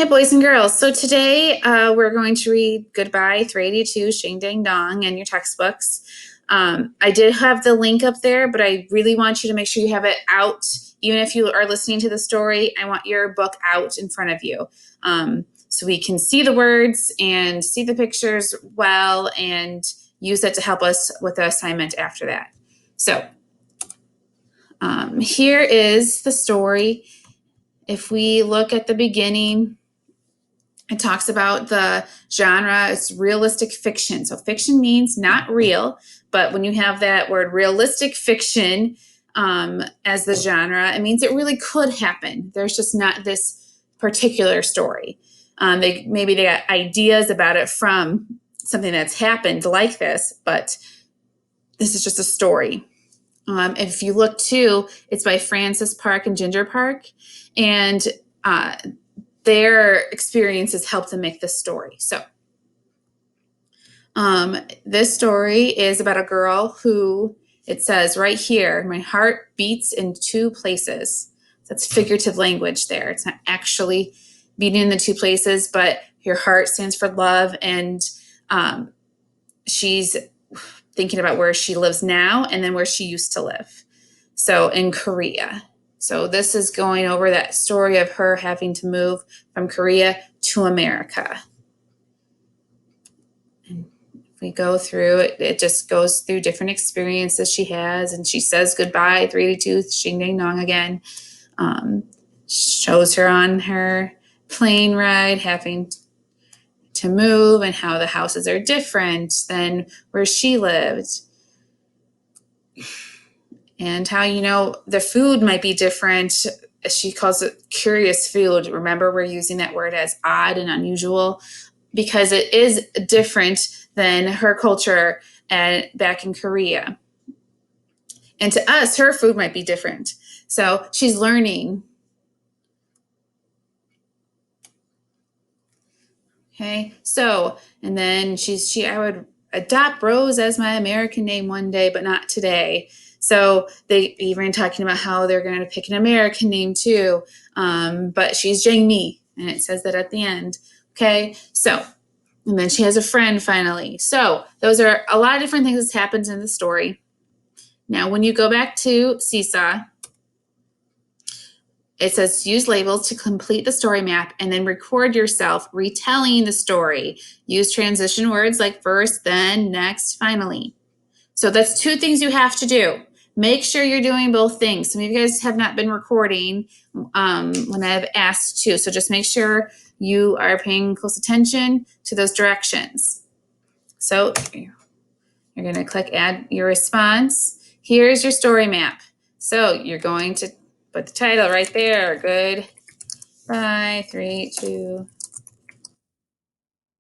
Hi, boys and girls. So today we're going to read Goodbye 382, Shing Dang Dong in your textbooks. I did have the link up there, but I really want you to make sure you have it out. Even if you are listening to the story, I want your book out in front of you so we can see the words and see the pictures well and use that to help us with the assignment after that. So here is the story. If we look at the beginning, it talks about the genre. It's realistic fiction. So fiction means not real, but when you have that word realistic fiction as the genre, it means it really could happen. There's just not this particular story. Maybe they got ideas about it from something that's happened like this, but this is just a story. If you look too, it's by Francis Park and Ginger Park, and their experiences helped them make this story. So this story is about a girl who, it says right here, my heart beats in two places. That's figurative language there. It's not actually beating in the two places, but your heart stands for love, and she's thinking about where she lives now and then where she used to live. So in Korea. So this is going over that story of her having to move from Korea to America. And if we go through it, it just goes through different experiences she has, and she says goodbye, 382, Shing Dang Dong again. Shows her on her plane ride, having to move, and how the houses are different than where she lived. And how, the food might be different. She calls it curious food. Remember, we're using that word as odd and unusual because it is different than her culture back in Korea. And to us, her food might be different. So she's learning. Okay, so, and then I would adopt Rose as my American name one day, but not today. So they even talking about how they're going to pick an American name too. But she's Jamie, and it says that at the end. Okay, so, and then she has a friend finally. So those are a lot of different things that's happened in the story. Now, when you go back to Seesaw, it says use labels to complete the story map and then record yourself retelling the story. Use transition words like first, then, next, finally. So that's two things you have to do. Make sure you're doing both things. Some of you guys have not been recording when I've asked to. So just make sure you are paying close attention to those directions. So you're going to click add your response. Here's your story map. So you're going to put the title right there. Goodbye, 382.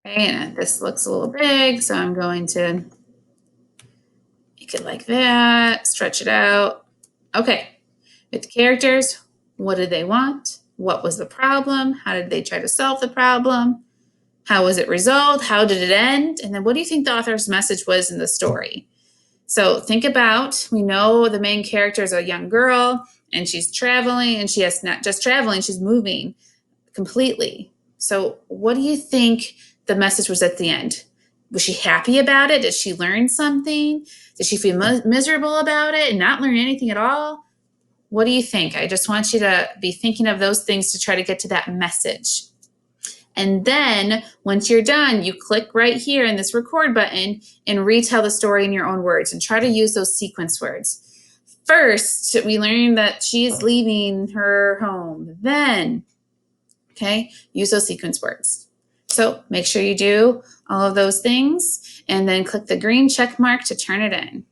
Okay, and this looks a little big, so I'm going to make it like that, stretch it out. Okay, with the characters, what did they want? What was the problem? How did they try to solve the problem? How was it resolved? How did it end? And then what do you think the author's message was in the story? So think about, we know the main character is a young girl, and she's traveling, and she has not just traveling, she's moving completely. So what do you think the message was at the end? Was she happy about it? Did she learn something? Did she feel miserable about it and not learn anything at all? What do you think? I just want you to be thinking of those things to try to get to that message. And then once you're done, you click right here in this record button and retell the story in your own words and try to use those sequence words. First, we learned that she's leaving her home. Then, okay, use those sequence words. So make sure you do all of those things and then click the green check mark to turn it in.